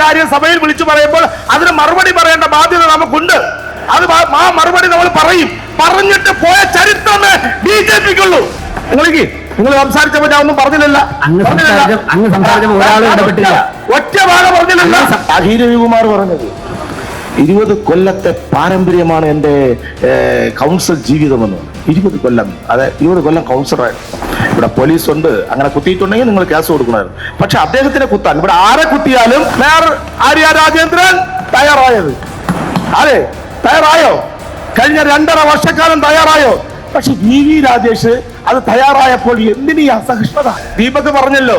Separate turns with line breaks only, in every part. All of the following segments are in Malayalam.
കാര്യം സഭയിൽ വിളിച്ചു പറയുമ്പോൾ അതിന് മറുപടി പറയേണ്ട ബാധ്യത നമുക്കുണ്ട്. അത് ആ മറുപടി നമ്മൾ പറയും. പറഞ്ഞിട്ട് പോയ ചരിത്രമേ BJPക്കുള്ളൂ. നിങ്ങൾ സംസാരിച്ചപ്പോ ഞാൻ ഒന്നും പറഞ്ഞില്ല. ഒറ്റ ഭാഗം പറഞ്ഞില്ല. രവികുമാർ പറഞ്ഞത് 20 കൊല്ലത്തെ പാരമ്പര്യമാണ് എൻ്റെ കൗൺസിൽ ജീവിതമെന്ന്. 20 കൊല്ലം, അതെ 20 കൊല്ലം കൗൺസിലറായിരുന്നു. ഇവിടെ പോലീസ് ഉണ്ട്, അങ്ങനെ കുത്തിയിട്ടുണ്ടെങ്കിൽ നിങ്ങൾ കേസ് കൊടുക്കണമായിരുന്നു. പക്ഷെ അദ്ദേഹത്തിനെ കുത്താൻ ഇവിടെ ആരെ കുത്തിയാലും മേയർ ആര്യ രാജേന്ദ്രൻ തയ്യാറായത്. അതെ, തയ്യാറായോ? കഴിഞ്ഞ 2.5 വർഷക്കാലം തയ്യാറായോ? പക്ഷെ VV രാജേഷ് അത് തയ്യാറായപ്പോൾ എന്തിനീ അസഹിഷ്ണുത? ദീപക് പറഞ്ഞല്ലോ,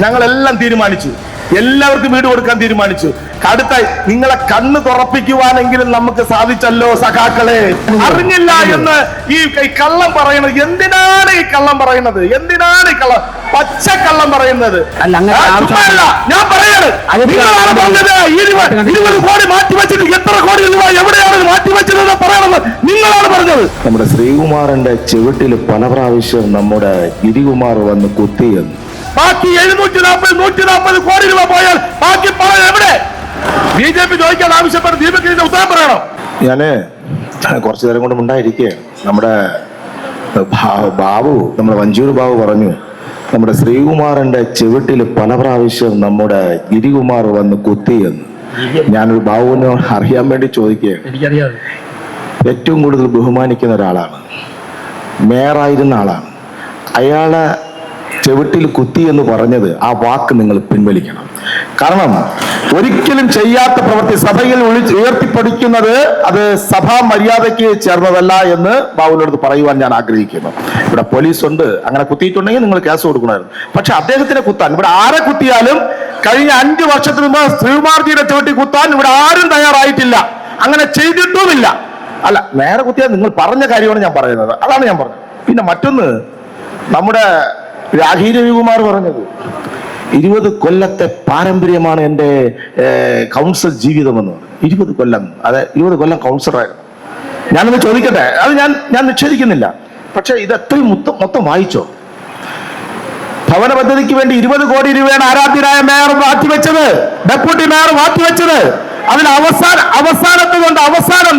ഞങ്ങളെല്ലാം തീരുമാനിച്ചു, എല്ലാവർക്കും വീട് കൊടുക്കാൻ തീരുമാനിച്ചു. അടുത്തായി നിങ്ങളെ കണ്ണ് തുറപ്പിക്കുവാനെങ്കിലും നമുക്ക് സാധിച്ചല്ലോ സഖാക്കളെ. അറിഞ്ഞില്ല എന്ന് ഈ കള്ളം പറയുന്നത് എന്തിനാണ്? ഈ കള്ളം പറയുന്നത് എന്തിനാണ്? ഈ കള്ളം, പച്ച കള്ളം പറയുന്നത്. ഞാൻ പറയാണ്, നിങ്ങളാണ് പറഞ്ഞത് 20 കോടി മാറ്റിവെച്ചിട്ട് എത്ര കോടി രൂപ എവിടെയാണ് മാറ്റിവെച്ചതെന്ന് പറയണമെന്ന് നിങ്ങളാണ് പറഞ്ഞത്. നമ്മുടെ ശ്രീകുമാറിന്റെ ചെവിട്ടിൽ പല പ്രാവശ്യം നമ്മുടെ ഗിരികുമാർ വന്ന് കുത്തിയെന്ന്. ബാക്കി 740 കോടി രൂപ പോയാൽ ബാക്കി പണം എവിടെ? BJP ചോദിക്കാൻ ആവശ്യപ്പെട്ട് ദീപക് ഇതിന്റെ ഉത്തരം പറയണം. ഞാന് കുറച്ചു നേരം കൊണ്ട് ഉണ്ടായിരിക്കുകയാണ്. നമ്മുടെ ബാബു, നമ്മുടെ വഞ്ചൂർ ബാബു പറഞ്ഞു, നമ്മുടെ ശ്രീകുമാറിന്റെ ചെവിട്ടിൽ പല പ്രാവശ്യം നമ്മുടെ ഗിരികുമാർ വന്ന് കുത്തിയെന്ന്. ഞാനൊരു ബാബുവിനോട് അറിയാൻ വേണ്ടി ചോദിക്കുകയാണ്. ഏറ്റവും കൂടുതൽ ബഹുമാനിക്കുന്ന ഒരാളാണ്, മേയറായിരുന്ന ആളാണ്. അയാളെ ചെവിട്ടിൽ കുത്തി എന്ന് പറഞ്ഞത് ആ വാക്ക് നിങ്ങൾ പിൻവലിക്കണം. കാരണം ഒരിക്കലും ചെയ്യാത്ത പ്രവൃത്തി സഭയിൽ ഉയർത്തിപ്പടിക്കുന്നത് അത് സഭാ മര്യാദയ്ക്ക് ചേർന്നതല്ല എന്ന് ബാബുവിനോട് പറയുവാൻ ഞാൻ ആഗ്രഹിക്കുന്നു. ഇവിടെ പോലീസ് ഉണ്ട്, അങ്ങനെ കുത്തിയിട്ടുണ്ടെങ്കിൽ നിങ്ങൾ കേസ് കൊടുക്കണമായിരുന്നു. പക്ഷെ അദ്ദേഹത്തിനെ കുത്താൻ ഇവിടെ ആരെ കുത്തിയാലും കഴിഞ്ഞ 5 വർഷത്തിന് മുമ്പ് ശ്രീകുമാർജിയുടെ ചെവിട്ടി കുത്താൻ ഇവിടെ ആരും തയ്യാറായിട്ടില്ല, അങ്ങനെ ചെയ്തിട്ടുമില്ല. അല്ല, നേരെ കുത്തിയാൽ നിങ്ങൾ പറഞ്ഞ കാര്യമാണ് ഞാൻ പറയുന്നത്, അതാണ് ഞാൻ പറഞ്ഞത്. പിന്നെ മറ്റൊന്ന്, നമ്മുടെ രവികുമാർ പറഞ്ഞത് 20 കൊല്ലത്തെ പാരമ്പര്യമാണ് എൻ്റെ കൗൺസിൽ ജീവിതമെന്ന്. 20 കൊല്ലം, അതെ 20 കൊല്ലം കൗൺസിലറായിരുന്നു. ഞാനൊന്ന് ചോദിക്കട്ടെ, അത് ഞാൻ നിഷേധിക്കുന്നില്ല. പക്ഷെ ഇത് എത്രയും മൊത്തം വായിച്ചോ? ഭവന പദ്ധതിക്ക് വേണ്ടി 20 കോടി രൂപയാണ് ആരാധ്യനായ മേയർ മാറ്റിവെച്ചത്, ഡെപ്യൂട്ടി മേയർ മാറ്റിവെച്ചത്. അതിൽ അവസാനം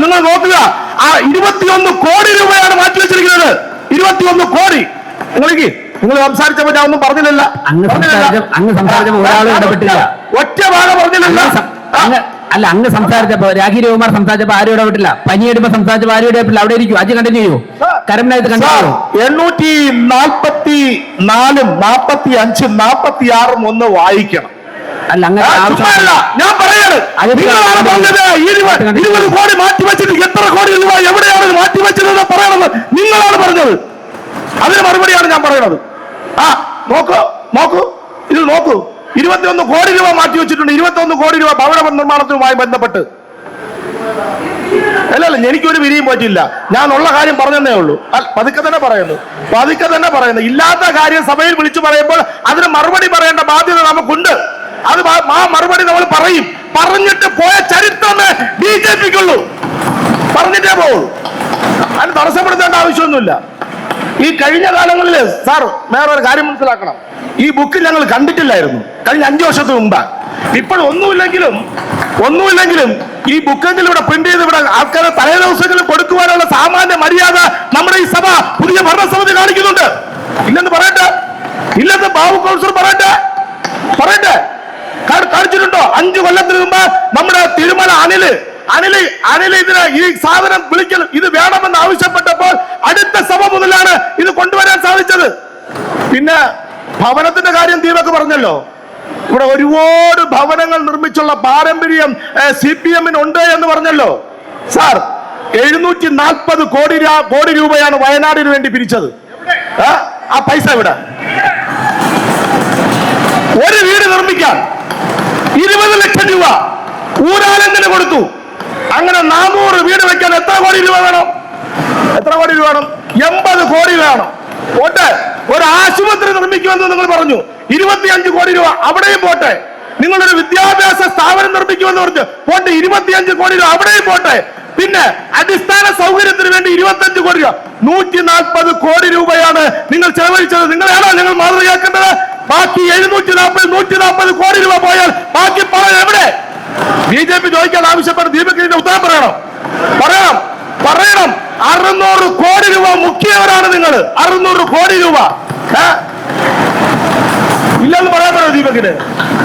നിങ്ങൾ നോക്കുക, ആ 21 കോടി രൂപയാണ് മാറ്റിവെച്ചിരിക്കുന്നത്. 21 കോടി. നിങ്ങൾ സംസാരിച്ചപ്പോ ഞാൻ ഒന്നും പറഞ്ഞില്ല. ഒറ്റ ഭാഗം പറഞ്ഞില്ല.
അല്ല, അങ്ങ് സംസാരിച്ചപ്പോ രവികുമാർ സംസാരിച്ചപ്പോ ആരും ഇടപെട്ടില്ല. പനിയെടുപ്പോ സംസാരിച്ചപ്പോ ആരും ഇടപെട്ടില്ല. അവിടെ ഇരിക്കും, അജ് കണ്ടിന്യൂ ചെയ്യൂ. കരമനായിട്ട് കണ്ടിന്യൂ.
844, 45, 46 ഒന്ന് വായിക്കണം.
അല്ല, അങ്ങനെ
ഞാൻ പറയാണ്, 20 കോടി മാറ്റിവെച്ചിട്ട് എത്ര കോടി രൂപ എവിടെയാണ് മാറ്റിവെച്ചതെന്ന് പറയണമെന്ന് നിങ്ങളാണ് പറഞ്ഞത്. അതിന് മറുപടിയാണ് ഞാൻ പറയുന്നത്. നോക്കൂ, ഇത് നോക്കൂ. 21 കോടി രൂപ മാറ്റിവെച്ചിട്ടുണ്ട്. 21 കോടി രൂപ ഭവന നിർമ്മാണത്തിനുമായി ബന്ധപ്പെട്ട്. അല്ല, എനിക്കൊരു വിരിയും പറ്റില്ല. ഞാൻ ഉള്ള കാര്യം പറഞ്ഞതേ ഉള്ളൂ. പതുക്കെ തന്നെ പറയുന്നു. ഇല്ലാത്ത കാര്യം സഭയിൽ വിളിച്ചു പറയുമ്പോൾ അതിന് മറുപടി പറയേണ്ട ബാധ്യത നമുക്കുണ്ട്. അത് ആ മറുപടി നമ്മൾ പറയും. പറഞ്ഞിട്ട് പോയ ചരിത്രമേ BJPക്കുള്ളൂ. പറഞ്ഞിട്ടേ പോകും. അതിന് തടസ്സപ്പെടുത്തേണ്ട ആവശ്യമൊന്നുമില്ല. ഈ കഴിഞ്ഞ കാലങ്ങളിൽ സാർ, വേറെ ഒരു കാര്യം മനസ്സിലാക്കണം. ഈ ബുക്ക് ഞങ്ങൾ കണ്ടിട്ടില്ലായിരുന്നു കഴിഞ്ഞ 5 വർഷത്തിന് മുമ്പ്. ഇപ്പോൾ ഒന്നുമില്ലെങ്കിലും ഈ ബുക്കെങ്കിലും ഇവിടെ പ്രിന്റ് ചെയ്ത് ഇവിടെ ആൾക്കാരെ തലേ ദിവസങ്ങളിൽ കൊടുക്കുവാനുള്ള സാമാന്യ മര്യാദ നമ്മുടെ ഈ സഭ, പുതിയ ഭരണസമിതി കാണിക്കുന്നുണ്ട്. ഇല്ലെന്ന് പറയട്ടെ, ഇല്ലെന്ന് ബാബു കൗൺസിലർ പറയട്ടെ. കാണിച്ചിട്ടുണ്ടോ? 5 കൊല്ലത്തിന് മുമ്പ് നമ്മുടെ തിരുമല അനില് ഇതിന് ഈ സാധനം വിളിക്കൽ ഇത് വേണമെന്ന് ആവശ്യപ്പെട്ടപ്പോൾ അടുത്ത സഭ മുതലാണ് ഇത് കൊണ്ടുവരാൻ സാധിച്ചത്. പിന്നെ ഭവനത്തിന്റെ കാര്യം ദീപക് പറഞ്ഞല്ലോ. ഇവിടെ ഒരുപാട് ഭവനങ്ങൾ നിർമ്മിച്ചുള്ള പാരമ്പര്യം CPM-ന് ഉണ്ട് എന്ന് പറഞ്ഞല്ലോ. സാർ, 740 കോടി രൂപയാണ് വയനാടിന് വേണ്ടി പിരിച്ചത്. ആ പൈസ ഇവിടെ ഒരു വീട് നിർമ്മിക്കാൻ 20 ലക്ഷം രൂപ ഊരാലന്തിന് കൊടുത്തു. അങ്ങനെ 400 വീട് വെക്കാൻ എത്ര കോടി രൂപ വേണം? 80 കോടി വേണം. പോട്ടെ, ഒരു ആശുപത്രി നിർമ്മിക്കുമെന്ന് നിങ്ങൾ പറഞ്ഞു, 25 കോടി രൂപ അവിടെയും പോട്ടെ. നിങ്ങളൊരു വിദ്യാഭ്യാസ സ്ഥാപനം നിർമ്മിക്കുമെന്ന് പറഞ്ഞു, പോട്ടെ, 25 കോടി രൂപ അവിടെയും പോട്ടെ. പിന്നെ അടിസ്ഥാന സൗകര്യത്തിന് വേണ്ടി 25 കോടി രൂപ, 140 കോടി രൂപയാണ് നിങ്ങൾ ചെലവഴിച്ചത്. നിങ്ങളാണോ ഞങ്ങൾ മാതൃകയാക്കേണ്ടത്? ബാക്കി 740 കോടി രൂപ പോയാൽ ബാക്കി പണം എവിടെ? BJP ചോദിക്കാൻ ആവശ്യപ്പെട്ട് ദീപക് ഇതിന്റെ ഉത്തരം പറയണം. 600 കോടി രൂപ മുക്കിയവരാണ് നിങ്ങൾ. 600 കോടി രൂപ ഇല്ലെന്ന് പറയാൻ പറ്റുമോ ദീപകിന്?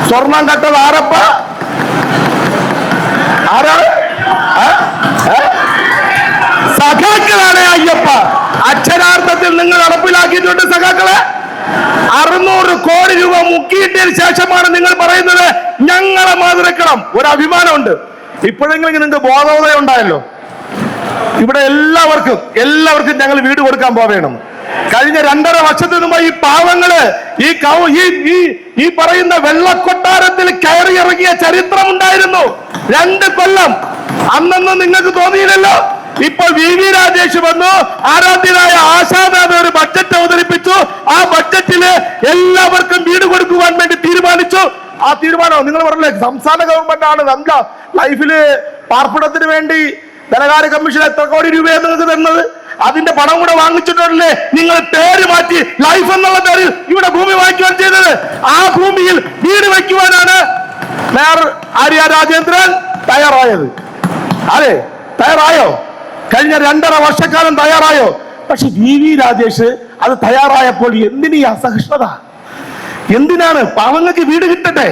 സ്വർണം കട്ടത് ആരപ്പ? ആരാണ്? സഖാക്കളാണ് അയ്യപ്പ. അക്ഷരാർത്ഥത്തിൽ നിങ്ങൾ നടപ്പിലാക്കിയിട്ടുണ്ട് സഖാക്കളെ. 600 കോടി രൂപ മുക്കിയിട്ടതിന് ശേഷമാണ് നിങ്ങൾ പറയുന്നത് ഞങ്ങളെ മാതൃക്കണം. ഒരു അഭിമാനമുണ്ട്. ഇപ്പോഴെങ്കിലും നിങ്ങൾക്ക് ബോധോദയം ഉണ്ടായല്ലോ. ഇവിടെ എല്ലാവർക്കും ഞങ്ങൾ വീട് കൊടുക്കാൻ പോവേണം. കഴിഞ്ഞ 2.5 വർഷത്തിന് മുമ്പ് ഈ പാവങ്ങള് ഈ പറയുന്ന വെള്ളക്കൊട്ടാരത്തിൽ കയറി ഇറങ്ങിയ ചരിത്രമുണ്ടായിരുന്നു. 2 കൊല്ലം. അന്നൊന്നും നിങ്ങൾക്ക് തോന്നിയില്ലല്ലോ. ഇപ്പോൾ VV രാജേഷ് വന്നു, ആരാധ്യനായ ആശാനാഥ് ഒരു ബഡ്ജറ്റ് അവതരിപ്പിച്ചു. ആ ബഡ്ജറ്റില് എല്ലാവർക്കും വീട് കൊടുക്കുവാൻ വേണ്ടി തീരുമാനിച്ചു. ആ തീരുമാനം നിങ്ങൾ പറഞ്ഞില്ലേ, സംസ്ഥാന ഗവൺമെന്റ് ആണ് നമ്മുടെ ലൈഫില് പാർപ്പിടത്തിന് വേണ്ടി ധനകാര്യ കമ്മീഷൻ എത്ര കോടി രൂപയാണ് നിങ്ങൾക്ക് തരുന്നത്? അതിന്റെ പണം കൂടെ വാങ്ങിച്ചിട്ടല്ലേ നിങ്ങൾ പേര് മാറ്റി ലൈഫ് എന്നുള്ള പേരിൽ ഇവിടെ ഭൂമി വാങ്ങിക്കുവാൻ ചെയ്തത്. ആ ഭൂമിയിൽ വീട് വയ്ക്കുവാനാണ് മേയർ ആര്യ രാജേന്ദ്രൻ തയ്യാറായത്. അതെ, തയ്യാറായോ? കഴിഞ്ഞ 2.5 വർഷക്കാലം തയ്യാറായോ? പക്ഷെ VV രാജേഷ് അത് തയ്യാറായപ്പോൾ എന്തിനീ അസഹിഷ്ണുത? എന്തിനാണ്? പാവങ്ങൾക്ക് വീട് കിട്ടട്ടെ.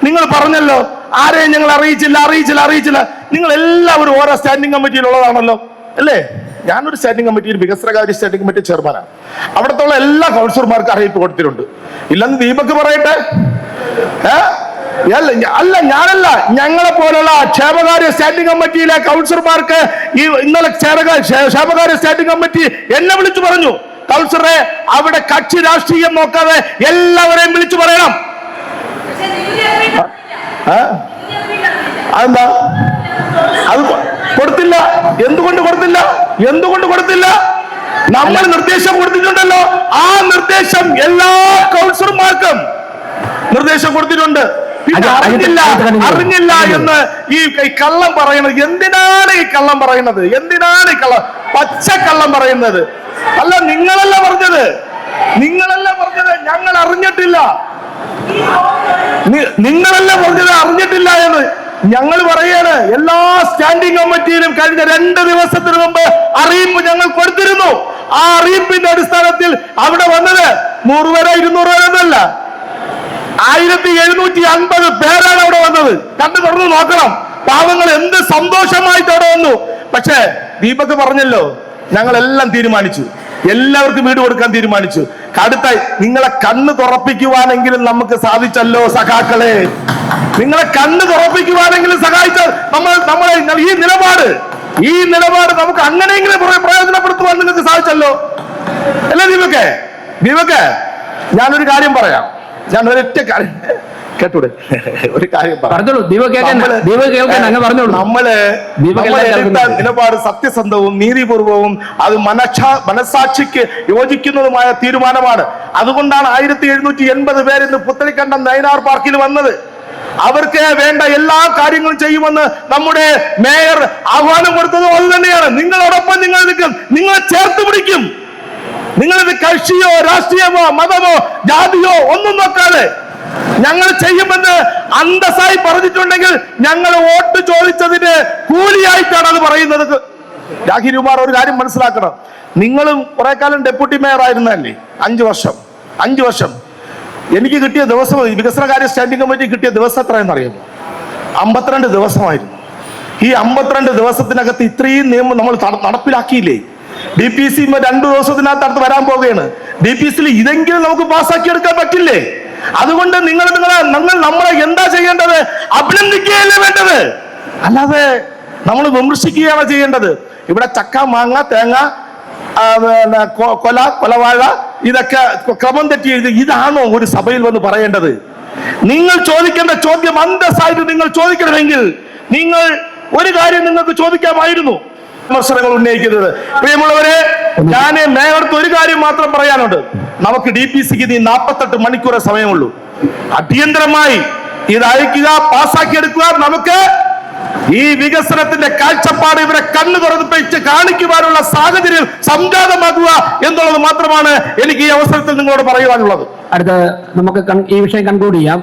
നിങ്ങൾ പറഞ്ഞല്ലോ ആരെയും ഞങ്ങൾ അറിയിച്ചില്ല. നിങ്ങൾ എല്ലാവരും ഓരോ സ്റ്റാൻഡിംഗ് കമ്മിറ്റിയിലുള്ളതാണല്ലോ അല്ലേ? ഞാനൊരു സ്റ്റാൻഡിംഗ് കമ്മിറ്റിയിൽ വികസനകാര്യ സ്റ്റാൻഡിംഗ് കമ്മിറ്റി ചെയർമാനാണ്. അവിടത്തുള്ള എല്ലാ കൗൺസിലർമാർക്കും അറിയിപ്പ് കൊടുത്തിട്ടുണ്ട്. ഇല്ലെന്ന് ദീപക് പറയട്ടെ. അല്ല, ഞാനല്ല, ഞങ്ങളെ പോലുള്ള ക്ഷേമകാര്യ സ്റ്റാൻഡിംഗ് കമ്മിറ്റിയിലെ കൗൺസിലർമാർക്ക് ഇന്നലെ ക്ഷേമകാര്യ സ്റ്റാൻഡിംഗ് കമ്മിറ്റി എന്നെ വിളിച്ചു പറഞ്ഞു, കൗൺസിലറെ അവിടെ കക്ഷി രാഷ്ട്രീയം നോക്കാതെ എല്ലാവരെയും വിളിച്ചു പറയണം. അതെന്താ? അത് കൊടുത്തില്ല. എന്തുകൊണ്ട് കൊടുത്തില്ല? നമ്മൾ നിർദ്ദേശം കൊടുത്തിട്ടുണ്ടല്ലോ. ആ നിർദ്ദേശം എല്ലാ കൗൺസിലർമാർക്കും നിർദ്ദേശം കൊടുത്തിട്ടുണ്ട്. അറിഞ്ഞില്ല എന്ന് ഈ കള്ളം പറയുന്നത് എന്തിനാണ്? ഈ കള്ളം പറയുന്നത് എന്തിനാണ്? ഈ കള്ളം പച്ചക്കള്ളം പറയുന്നത് അല്ല. നിങ്ങളല്ല പറഞ്ഞത് ഞങ്ങൾ അറിഞ്ഞിട്ടില്ല. നിങ്ങളല്ല പറഞ്ഞത് അറിഞ്ഞിട്ടില്ല എന്ന്. ഞങ്ങൾ പറയാണ് എല്ലാ സ്റ്റാൻഡിംഗ് കമ്മിറ്റിയിലും കഴിഞ്ഞ 2 ദിവസത്തിന് മുമ്പ് അറിയിപ്പ് ഞങ്ങൾ കൊടുത്തിരുന്നു. ആ അറിയിപ്പിന്റെ അടിസ്ഥാനത്തിൽ അവിടെ വന്നത് 100 പേരോ 200 പേരോ എന്നല്ല, 1750 പേരാണ് അവിടെ വന്നത്. കണ്ടു തുറന്ന് നോക്കണം. പാവങ്ങൾ എന്ത് സന്തോഷമായിട്ട് അവിടെ വന്നു. പക്ഷേ ദീപക് പറഞ്ഞല്ലോ, ഞങ്ങളെല്ലാം തീരുമാനിച്ചു, എല്ലാവർക്കും വീട് കൊടുക്കാൻ തീരുമാനിച്ചു. അടുത്തായി നിങ്ങളെ കണ്ണ് തുറപ്പിക്കുവാനെങ്കിലും നമുക്ക് സാധിച്ചല്ലോ സഖാക്കളെ. നിങ്ങളെ കണ്ണ് തുറപ്പിക്കുവാനെങ്കിലും സഹായിച്ചാൽ നമ്മളെ ഈ നിലപാട് നമുക്ക് അങ്ങനെയെങ്കിലും പ്രയോജനപ്പെടുത്തുവാൻ നിങ്ങൾക്ക് സാധിച്ചല്ലോ അല്ലേ ദീപക്? ഞാനൊരു കാര്യം പറയാം. ഞാൻ ഒരൊറ്റ കാര്യം കേട്ടൂടെ? ഒരു കാര്യം നിലപാട് സത്യസന്ധവും നീതിപൂർവവും അത് മനസാക്ഷിക്ക് യോജിക്കുന്നതുമായ തീരുമാനമാണ്. അതുകൊണ്ടാണ് 1780 പേര് ഇന്ന് പുത്തരിക്കണ്ടം നൈനാർ പാർക്കിൽ വന്നത്. അവർക്ക് വേണ്ട എല്ലാ കാര്യങ്ങളും ചെയ്യുമെന്ന് നമ്മുടെ മേയർ ആഹ്വാനം കൊടുത്തതും അത് തന്നെയാണ്. നിങ്ങളോടൊപ്പം നിങ്ങൾ നിൽക്കും, നിങ്ങളെ ചേർത്ത് പിടിക്കും. നിങ്ങളിത് കക്ഷിയോ രാഷ്ട്രീയമോ മതമോ ജാതിയോ ഒന്നും നോക്കാതെ ഞങ്ങൾ ചെയ്യുമെന്ന് അന്തസ്സായി പറഞ്ഞിട്ടുണ്ടെങ്കിൽ ഞങ്ങൾ വോട്ട് ചോദിച്ചതിന് കൂലിയായിട്ടാണ് അത് പറയുന്നത്. രാഖി രൂപാർ ഒരു കാര്യം മനസ്സിലാക്കണം. നിങ്ങളും കുറെ കാലം ഡെപ്യൂട്ടി മേയർ ആയിരുന്നല്ലേ? 5 വർഷം. എനിക്ക് കിട്ടിയ ദിവസം, വികസനകാര്യ സ്റ്റാൻഡിംഗ് കമ്മിറ്റി കിട്ടിയ ദിവസം എത്രയെന്ന് അറിയാമോ? 52 ദിവസമായിരുന്നു. ഈ 52 ദിവസത്തിനകത്ത് ഇത്രയും നിയമം നമ്മൾ നടപ്പിലാക്കിയില്ലേ? DPC 2 ദിവസത്തിനകത്ത് അടുത്ത് വരാൻ പോവുകയാണ്. DPCയിൽ ഇതെങ്കിലും നമുക്ക് പാസ്സാക്കി എടുക്കാൻ പറ്റില്ലേ? അതുകൊണ്ട് നിങ്ങൾ നമ്മളെ എന്താ ചെയ്യേണ്ടത്? അഭിനന്ദിക്കുകയല്ലേ വേണ്ടത്, അല്ലാതെ നമ്മൾ വിമർശിക്കുകയാണ് ചെയ്യേണ്ടത്. ഇവിടെ ചക്ക, മാങ്ങ, തേങ്ങ, കൊലവാഴ ഇതൊക്കെ ക്രമം തെറ്റി എഴുതി ഇതാണോ ഒരു സഭയിൽ വന്ന് പറയേണ്ടത്? നിങ്ങൾ ചോദിക്കേണ്ട ചോദ്യം അന്തസ്സായിട്ട് നിങ്ങൾ ചോദിക്കണമെങ്കിൽ നിങ്ങൾ ഒരു കാര്യം നിങ്ങൾക്ക് ചോദിക്കാമായിരുന്നു. വിമർശനങ്ങൾ ഉന്നയിക്കുന്നത്. പ്രിയമുള്ളവരെ, ഞാൻ മേയർക്ക് ഒരു കാര്യം മാത്രം പറയാനുണ്ട്. നമുക്ക് DPCക്ക് 48 മണിക്കൂറേ സമയമുള്ളൂ. അടിയന്തരമായി ഇത് അയക്കുക, പാസ്സാക്കി എടുക്കുക. നമുക്ക് ഈ വികസനത്തിന്റെ കാഴ്ചപ്പാട് ഇവരെ കണ്ണു തുറന്നിപ്പിച്ച് കാണിക്കുവാനുള്ള സാഹചര്യം സംജാതമാക്കുക എന്നുള്ളത് മാത്രമാണ് എനിക്ക് ഈ അവസരത്തിൽ നിങ്ങളോട് പറയുവാനുള്ളത്.
അടുത്ത നമുക്ക് ഈ വിഷയം കൺക്ലൂഡ് ചെയ്യാം.